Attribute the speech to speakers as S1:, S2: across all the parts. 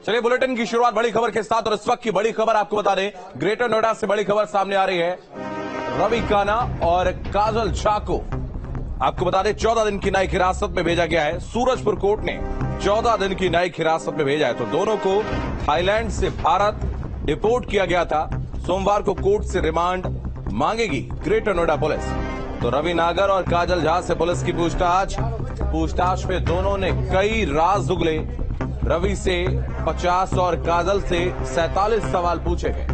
S1: चलिए बुलेटिन की शुरुआत बड़ी खबर के साथ, और इस वक्त की बड़ी खबर आपको बता दें, ग्रेटर नोएडा से बड़ी खबर सामने आ रही है। रवि काना और काजल झा को आपको बता दें 14 दिन की न्यायिक हिरासत में भेजा गया है। सूरजपुर कोर्ट ने 14 दिन की न्यायिक हिरासत में भेजा है। तो दोनों को थाईलैंड से भारत डिपोर्ट किया गया था। सोमवार को कोर्ट से रिमांड मांगेगी ग्रेटर नोएडा पुलिस। तो रवि नागर और काजल झा से पुलिस की पूछताछ में दोनों ने कई राज उगले। रवि से 50 और काजल से 47 सवाल पूछे गए।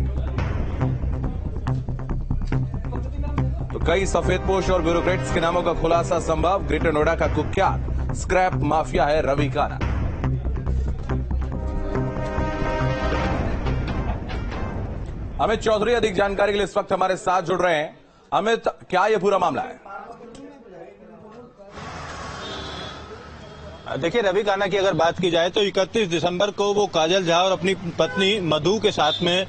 S1: तो कई सफेदपोश और ब्यूरोक्रेट्स के नामों का खुलासा संभव। ग्रेटर नोएडा का कुख्यात स्क्रैप माफिया है रवि काना। अमित चौधरी अधिक जानकारी के लिए इस वक्त हमारे साथ जुड़ रहे हैं। अमित, क्या यह पूरा मामला है?
S2: देखिए, रवि काना की अगर बात की जाए तो 31 दिसंबर को वो काजल झा और अपनी पत्नी मधु के साथ में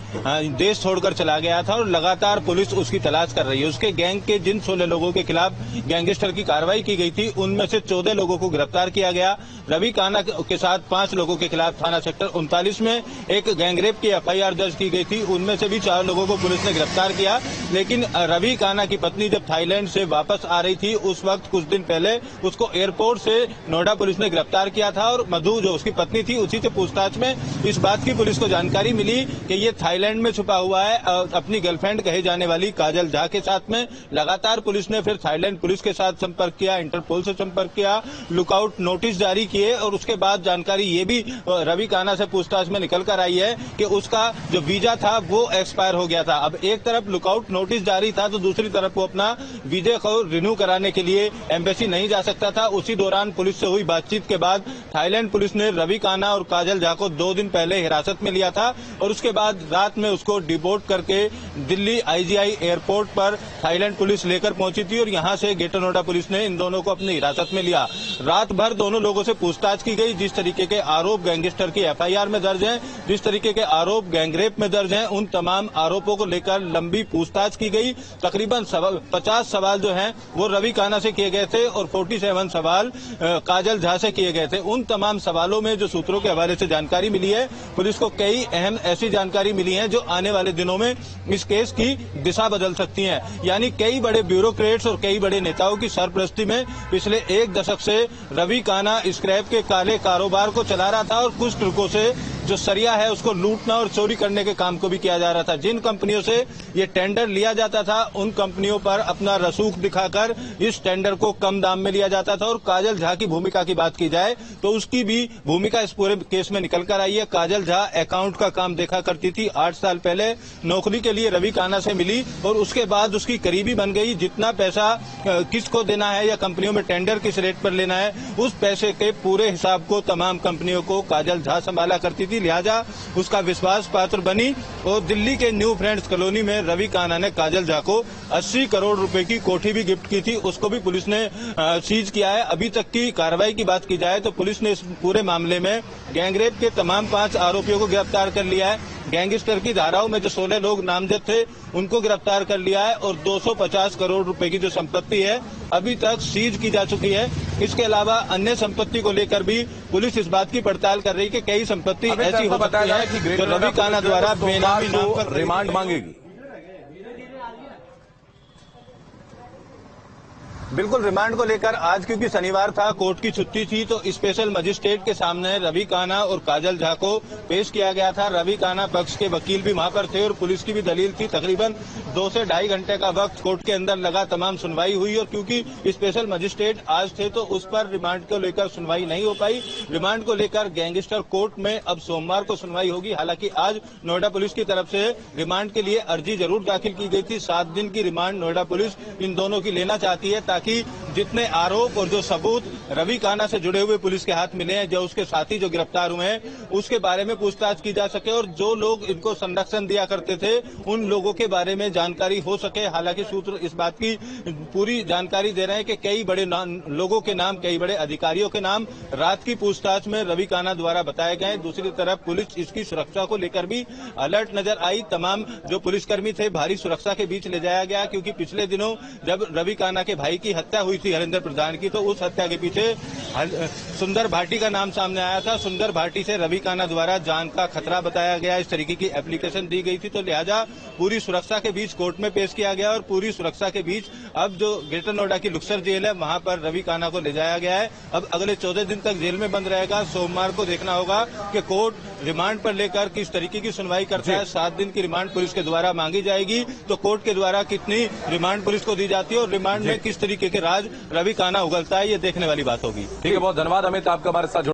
S2: देश छोड़कर चला गया था और लगातार पुलिस उसकी तलाश कर रही है। उसके गैंग के जिन 16 लोगों के खिलाफ गैंगस्टर की कार्रवाई की गई थी, उनमें से 14 लोगों को गिरफ्तार किया गया। रवि काना के साथ 5 लोगों के खिलाफ थाना सेक्टर 39 में एक गैंगरेप की FIR दर्ज की गई थी। उनमें से भी 4 लोगों को पुलिस ने गिरफ्तार किया। लेकिन रवि काना की पत्नी जब थाईलैंड से वापस आ रही थी, उस वक्त कुछ दिन पहले उसको एयरपोर्ट से नोएडा पुलिस ने गिरफ्तार किया था। और मधु जो उसकी पत्नी थी, उसी से पूछताछ में इस बात की पुलिस को जानकारी मिली कि ये थाईलैंड में छुपा हुआ है। अपनी गर्लफ्रेंड कहे जाने वाली काजल झा के साथ में लगातार पुलिस ने फिर थाईलैंड पुलिस के साथ संपर्क किया, इंटरपोल से संपर्क किया, लुकआउट नोटिस जारी किए। और उसके बाद जानकारी ये भी रवि काना से पूछताछ में निकल कर आई है कि उसका जो वीजा था वो एक्सपायर हो गया था। अब एक तरफ लुकआउट नोटिस जारी था तो दूसरी तरफ वो अपना वीजा को रिन्यू कराने के लिए एम्बेसी नहीं जा सकता था। उसी दौरान पुलिस से हुई बातचीत के बाद थाईलैंड पुलिस ने रवि काना और काजल झा को 2 दिन पहले हिरासत में लिया था और उसके बाद रात में उसको डिपोर्ट करके दिल्ली IGI एयरपोर्ट पर थाईलैंड पुलिस लेकर पहुंची थी और यहां से ग्रेटर नोएडा पुलिस ने इन दोनों को अपनी हिरासत में लिया। रात भर दोनों लोगों से पूछताछ की गई। जिस तरीके के आरोप गैंगस्टर की FIR में दर्ज हैं, जिस तरीके के आरोप गैंगरेप में दर्ज हैं, उन तमाम आरोपों को लेकर लंबी पूछताछ की गई। तकरीबन 50 सवाल जो हैं वो रवि काना से किए गए थे और 47 सवाल काजल झा से किए गए थे। उन तमाम सवालों में जो सूत्रों के हवाले से जानकारी मिली है, पुलिस को कई अहम ऐसी जानकारी मिली है जो आने वाले दिनों में इस केस की दिशा बदल सकती है। यानी कई बड़े ब्यूरोक्रेट्स और कई बड़े नेताओं की सरपरस्ती में पिछले 1 दशक से रवि काना स्क्रैप के काले कारोबार को चला रहा था और कुछ ट्रिकों से जो सरिया है उसको लूटना और चोरी करने के काम को भी किया जा रहा था। जिन कंपनियों से ये टेंडर लिया जाता था, उन कंपनियों पर अपना रसूख दिखाकर इस टेंडर को कम दाम में लिया जाता था। और काजल झा की भूमिका की बात की जाए तो उसकी भी भूमिका इस पूरे केस में निकल कर आई है। काजल झा अकाउंट का काम देखा करती थी। 8 साल पहले नौकरी के लिए रवि काना से मिली और उसके बाद उसकी करीबी बन गई। जितना पैसा किसको देना है या कंपनियों में टेंडर किस रेट पर लेना है, उस पैसे के पूरे हिसाब को तमाम कंपनियों को काजल झा संभाला करती थी। लिहाजा उसका विश्वास पात्र बनी और दिल्ली के न्यू फ्रेंड्स कॉलोनी में रवि काना ने काजल झा को 80 करोड़ रुपए की कोठी भी गिफ्ट की थी। उसको भी पुलिस ने सीज किया है। अभी तक की कार्रवाई की बात की जाए तो पुलिस ने इस पूरे मामले में गैंगरेप के तमाम 5 आरोपियों को गिरफ्तार कर लिया है। गैंगस्टर की धाराओं में जो 16 लोग नामजद थे, उनको गिरफ्तार कर लिया है और 250 करोड़ रुपए की जो संपत्ति है अभी तक सीज की जा चुकी है। इसके अलावा अन्य संपत्ति को लेकर भी पुलिस इस बात की पड़ताल कर रही है कि कई संपत्ति ऐसी हो सकती है जो रवि काना द्वारा बेनामी नाम पर
S1: रिमांड मांगेगी।
S2: बिल्कुल, रिमांड को लेकर आज क्योंकि शनिवार था, कोर्ट की छुट्टी थी, तो स्पेशल मजिस्ट्रेट के सामने रवि काना और काजल झा को पेश किया गया था। रवि काना पक्ष के वकील भी वहां पर थे और पुलिस की भी दलील थी। तकरीबन 2 से ढाई घंटे का वक्त कोर्ट के अंदर लगा, तमाम सुनवाई हुई और क्योंकि स्पेशल मजिस्ट्रेट आज थे तो उस पर रिमांड को लेकर सुनवाई नहीं हो पाई। रिमांड को लेकर गैंगस्टर कोर्ट में अब सोमवार को सुनवाई होगी। हालांकि आज नोएडा पुलिस की तरफ से रिमांड के लिए अर्जी जरूर दाखिल की गई थी। 7 दिन की रिमांड नोएडा पुलिस इन दोनों की लेना चाहती है ताकि जितने आरोप और जो सबूत रवि काना से जुड़े हुए पुलिस के हाथ मिले हैं, जो उसके साथी जो गिरफ्तार हुए हैं, उसके बारे में पूछताछ की जा सके और जो लोग इनको संरक्षण दिया करते थे उन लोगों के बारे में जानकारी हो सके। हालांकि सूत्र इस बात की पूरी जानकारी दे रहे हैं कि कई बड़े लोगों के नाम, कई बड़े अधिकारियों के नाम रात की पूछताछ में रवि काना द्वारा बताए गए। दूसरी तरफ पुलिस इसकी सुरक्षा को लेकर भी अलर्ट नजर आई। तमाम जो पुलिसकर्मी थे भारी सुरक्षा के बीच ले जाया गया क्योंकि पिछले दिनों जब रवि काना के भाई की हत्या हुई थी हरिंदर प्रधान की, तो उस हत्या के पीछे सुंदर भाटी का नाम सामने आया था। सुंदर भाटी से रवि काना द्वारा जान का खतरा बताया गया, इस तरीके की एप्लीकेशन दी गई थी। तो लिहाजा पूरी सुरक्षा के बीच कोर्ट में पेश किया गया और पूरी सुरक्षा के बीच अब जो ग्रेटर नोएडा की लुक्सर जेल है वहां पर रवि काना को ले जाया गया है। अब अगले 14 दिन तक जेल में बंद रहेगा। सोमवार को देखना होगा कि कोर्ट रिमांड पर लेकर किस तरीके की सुनवाई करता है। 7 दिन की रिमांड पुलिस के द्वारा मांगी जाएगी, तो कोर्ट के द्वारा कितनी रिमांड पुलिस को दी जाती है और रिमांड में किस तरीके के राज रवि काना उगलता है, ये देखने वाली बात होगी।
S1: ठीक है, बहुत धन्यवाद अमित आपका हमारे साथ